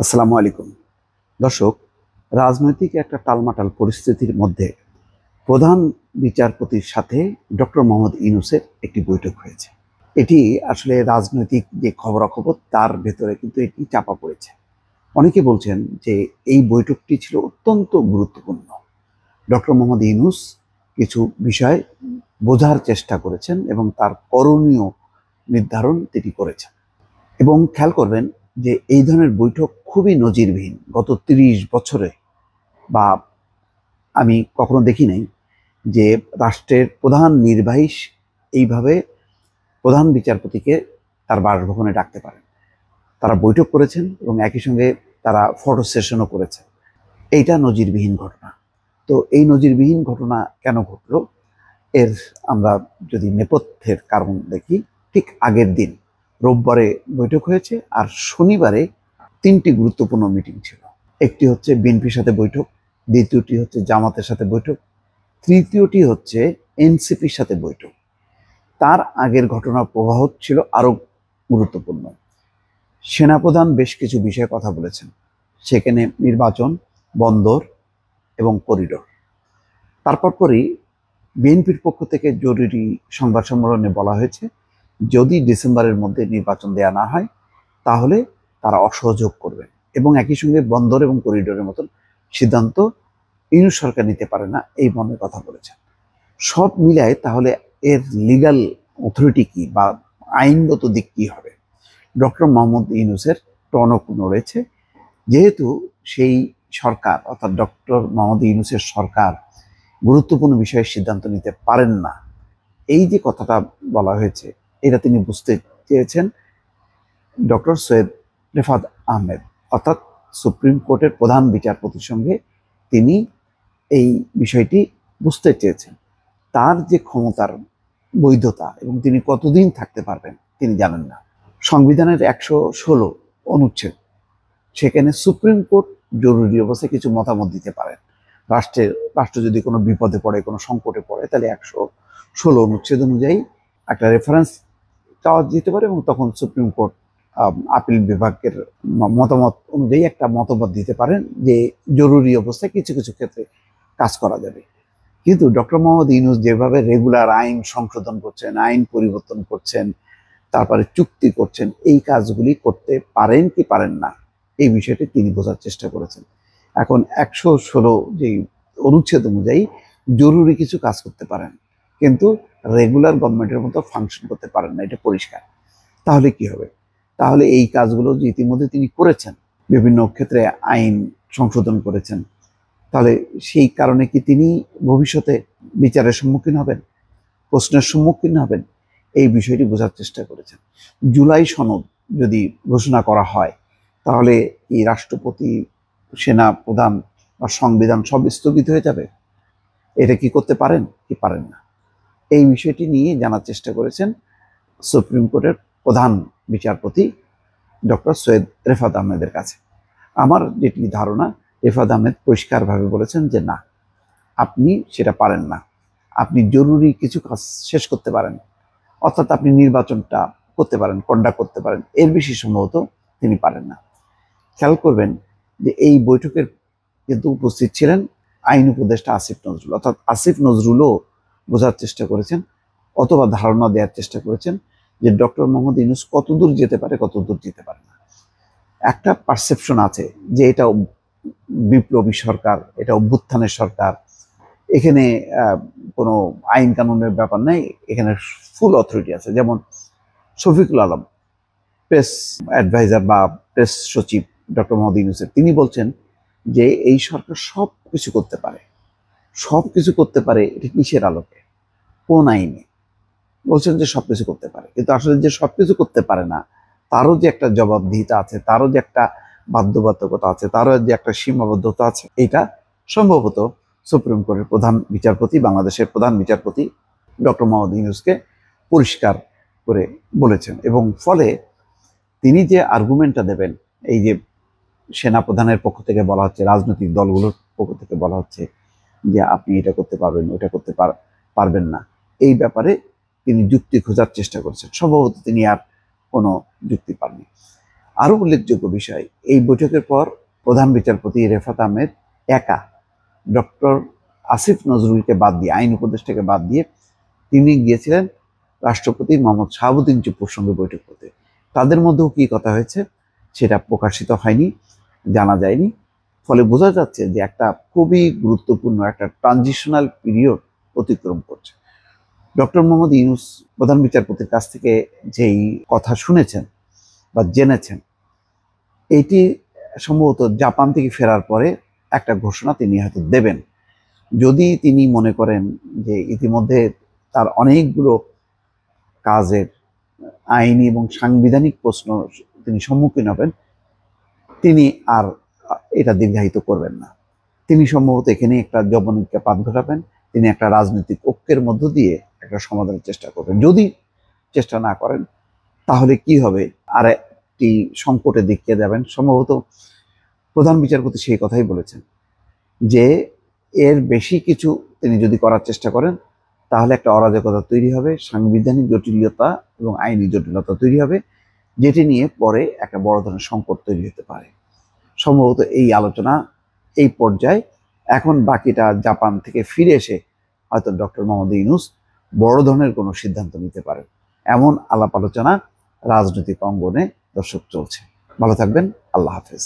আসসালামু আলাইকুম দর্শক, রাজনৈতিক একটা টালমাটাল পরিস্থিতির মধ্যে প্রধান বিচারপতির সাথে ডক্টর মোহাম্মদ ইউনূসের একটি বৈঠক হয়েছে। এটি আসলে রাজনৈতিক যে খবরাখবর তার ভেতরে কিন্তু এটি চাপা পড়েছে। অনেকে বলছেন যে এই বৈঠকটি ছিল অত্যন্ত গুরুত্বপূর্ণ। ডক্টর মোহাম্মদ ইউনূস কিছু বিষয় বোঝার চেষ্টা করেছেন এবং তার করণীয় নির্ধারণ তিনি করেছেন। এবং খেয়াল করবেন যে এই ধরনের বৈঠক খুবই নজিরবিহীন। গত ৩০ বছরে বা আমি কখনো দেখি নাই যে রাষ্ট্রের প্রধান নির্বাহী এইভাবে প্রধান বিচারপতিকে তার বাসভবনে ডাকতে পারেন। তারা বৈঠক করেছেন এবং একই সঙ্গে তারা ফটো সেশনও করেছেন। এইটা নজিরবিহীন ঘটনা। তো এই নজিরবিহীন ঘটনা কেন ঘটলো, এর আমরা যদি নেপথ্যের কারণ দেখি, ঠিক আগের দিন রোববারে বৈঠক হয়েছে আর শনিবারে তিনটি গুরুত্বপূর্ণ মিটিং ছিল। একটি হচ্ছে বিএনপির সাথে বৈঠক, দ্বিতীয়টি হচ্ছে জামাতের সাথে বৈঠক, তৃতীয়টি হচ্ছে এনসিপির সাথে বৈঠক। তার আগের ঘটনার প্রবাহ ছিল আরো গুরুত্বপূর্ণ। সেনাপ্রধান বেশ কিছু বিষয়ে কথা বলেছেন, সেখানে নির্বাচন, বন্দর এবং করিডোর। তারপর পরই বিএনপির পক্ষ থেকে জরুরি সংবাদ সম্মেলনে বলা হয়েছে, যদি ডিসেম্বরের মধ্যে নির্বাচন দেয়া না হয় তাহলে তারা অসহযোগ করবেন এবং একই সঙ্গে বন্দর এবং করিডোরের মতন সিদ্ধান্ত ইউনূস সরকার নিতে পারে না, এই মর্মে কথা বলেছেন। সব মিলায় তাহলে এর লিগ্যাল অথরিটি কি বা আইনগত দিক কি হবে? ডক্টর মোহাম্মদ ইউনূসের টনক নড়েছে, যেহেতু সেই সরকার অর্থাৎ ডক্টর মোহাম্মদ ইউনূসের সরকার গুরুত্বপূর্ণ বিষয়ে সিদ্ধান্ত নিতে পারেন না। এই যে কথাটা বলা হয়েছে, এটা তিনি বুঝতে চেয়েছেন ডক্টর সৈয়দ রেফাত আহমেদ অর্থাৎ সুপ্রিম কোর্টের প্রধান বিচারপতির সঙ্গে তিনি এই বিষয়টি বুঝতে চেয়েছেন। তার যে ক্ষমতার বৈধতা এবং তিনি কতদিন থাকতে পারবেন তিনি জানেন না। সংবিধানের ১১৬ অনুচ্ছেদ, সেখানে সুপ্রিম কোর্ট জরুরি অবস্থায় কিছু মতামত দিতে পারেন। রাষ্ট্র যদি কোনো বিপদে পড়ে, কোনো সংকটে পড়ে, তাহলে ১১৬ অনুচ্ছেদ অনুযায়ী একটা রেফারেন্স চাওয়া যেতে পারে এবং তখন সুপ্রিম কোর্ট আপিল বিভাগের মতামত অনুযায়ী একটা মতামত দিতে পারেন যে জরুরি অবস্থায় কিছু কিছু ক্ষেত্রে কাজ করা যাবে। কিন্তু ডক্টর মোহাম্মদ ইউনূস যেভাবে রেগুলার আইন সংশোধন করছেন, আইন পরিবর্তন করছেন, তারপরে চুক্তি করছেন, এই কাজগুলি করতে পারেন কি পারেন না, এই বিষয়টি তিনি বোঝার চেষ্টা করেছেন। এখন ১১৬ যে অনুচ্ছেদ অনুযায়ী জরুরি কিছু কাজ করতে পারেন, কিন্তু রেগুলার গভর্নমেন্টের মতো ফাংশন করতে পারেন না, এটা পরিষ্কার। তাহলে কি হবে? তাহলে এই কাজগুলো যে ইতিমধ্যে তিনি করেছেন, বিভিন্ন ক্ষেত্রে আইন সংশোধন করেছেন, তাহলে সেই কারণে কি তিনি ভবিষ্যতে বিচারের সম্মুখীন হবেন, প্রশ্নের সম্মুখীন হবেন? এই বিষয়টি বোঝার চেষ্টা করেছেন। জুলাই সনদ যদি ঘোষণা করা হয় তাহলে এই রাষ্ট্রপতি, সেনা প্রধান বা সংবিধান সব স্থগিত হয়ে যাবে। এটা কি করতে পারেন কি পারেন না, এই বিষয়টি নিয়ে জানার চেষ্টা করেছেন সুপ্রিম কোর্টের প্রধান বিচারপতি ডক্টর সৈয়দ রেফাত আহমেদের কাছে। আমার যেটি ধারণা, রেফাত আহমেদ পরিষ্কারভাবে বলেছেন যে না, আপনি সেটা পারেন না। আপনি জরুরি কিছু কাজ শেষ করতে পারেন, অর্থাৎ আপনি নির্বাচনটা করতে পারেন, কন্ডাক্ট করতে পারেন, এর বেশি সম্ভবত তিনি পারেন না। খেয়াল করবেন যে এই বৈঠকের কিন্তু উপস্থিত ছিলেন আইন উপদেষ্টা আসিফ নজরুল, অর্থাৎ আসিফ নজরুলও বোঝার চেষ্টা করেছেন অথবা ধারণা দেওয়ার চেষ্টা করেছেন যে ডক্টর মোহাম্মদ ইউনূস কতদূর যেতে পারে, কতদূর যেতে পারে না। একটা পারসেপশন আছে যে এটা বিপ্লবী সরকার, এটা অভ্যুত্থানের সরকার, এখানে কোনো আইন কানুনের ব্যাপার নেই, এখানে ফুল অথরিটি আছে। যেমন শফিকুল আলম, প্রেস অ্যাডভাইজার বা প্রেস সচিব ডক্টর মোহাম্মদ ইউনূসের, তিনি বলছেন যে এই সরকার সব কিছু করতে পারে। সব কিছু করতে পারে এটা কিসের আলোকে, কোন আইনে? বলছেন যে সব কিছু করতে পারে, কিন্তু আসলে যে সব কিছু করতে পারে না তারও যে একটা জবাবদিহিতা আছে, তারও যে একটা বাধ্যবাধকতা আছে, তারও যে একটা সীমাবদ্ধতা আছে, এটা সম্ভবত সুপ্রিম কোর্টের প্রধান বিচারপতি, বাংলাদেশের প্রধান বিচারপতি ডক্টর মোহাম্মদ ইউনূসকে পরিষ্কার করে বলেছেন। এবং ফলে তিনি যে আর্গুমেন্টটা দেবেন, এই যে সেনাপ্রধানের পক্ষ থেকে বলা হচ্ছে, রাজনৈতিক দলগুলোর পক্ষ থেকে বলা হচ্ছে যে আপনি এটা করতে পারবেন, ওটা করতে পারবেন না, এই ব্যাপারে তিনি যুক্তি খোঁজার চেষ্টা করেছেন। সম্ভবত তিনি আর কোনো যুক্তি পাননি। আরও উল্লেখযোগ্য বিষয়, এই বৈঠকের পর প্রধান বিচারপতি রেফাত আহমেদ একা ডক্টর আসিফ নজরুলকে বাদ দিয়ে, আইন উপদেষ্টাকে বাদ দিয়ে তিনি গিয়েছিলেন রাষ্ট্রপতি মোহাম্মদ শাহাবুদ্দিন চুপ্পুর সঙ্গে বৈঠক করতে। তাদের মধ্যেও কী কথা হয়েছে সেটা প্রকাশিত হয়নি, জানা যায়নি। ফলে বোঝা যাচ্ছে যে একটা খুবই গুরুত্বপূর্ণ একটা ট্রানজিশনাল পিরিয়ড অতিক্রম করছে। ডক্টর মোহাম্মদ ইউনূস প্রধান বিচারপতির কাছ থেকে যেই কথা শুনেছেন বা জেনেছেন, এটি সম্ভবত জাপান থেকে ফেরার পরে একটা ঘোষণা তিনি হয়তো দেবেন। যদি তিনি মনে করেন যে ইতিমধ্যে তার অনেকগুলো কাজের আইনি এবং সাংবিধানিক প্রশ্ন তিনি সম্মুখীন হবেন, তিনি আর এটা দীর্ঘায়িত করবেন না। তিনি সম্ভবত এখানে একটা জবনিকাপাত ঘটাবেন, তিনি একটা রাজনৈতিক ঐক্যের মধ্য দিয়ে একটা সমাধানের চেষ্টা করবেন। যদি চেষ্টা না করেন তাহলে কি হবে, আর একটি সংকটের দিকে যাবেন। সম্ভবত প্রধান বিচারপতি সেই কথাই বলেছেন যে এর বেশি কিছু তিনি যদি করার চেষ্টা করেন তাহলে একটা অরাজকতা তৈরি হবে, সাংবিধানিক জটিলতা এবং আইনি জটিলতা তৈরি হবে, যেটি নিয়ে পরে একটা বড় ধরনের সংকট তৈরি হতে পারে। সম্ভবত এই আলোচনা এই পর্যায়ে। এখন বাকিটা জাপান থেকে ফিরে এসে হয়তো ডক্টর মোহাম্মদ ইউনূস বড় ধরনের কোনো সিদ্ধান্ত নিতে পারেন, এমন আলাপ আলোচনা রাজনৈতিক অঙ্গনে দর্শক চলছে। ভালো থাকবেন। আল্লাহ হাফেজ।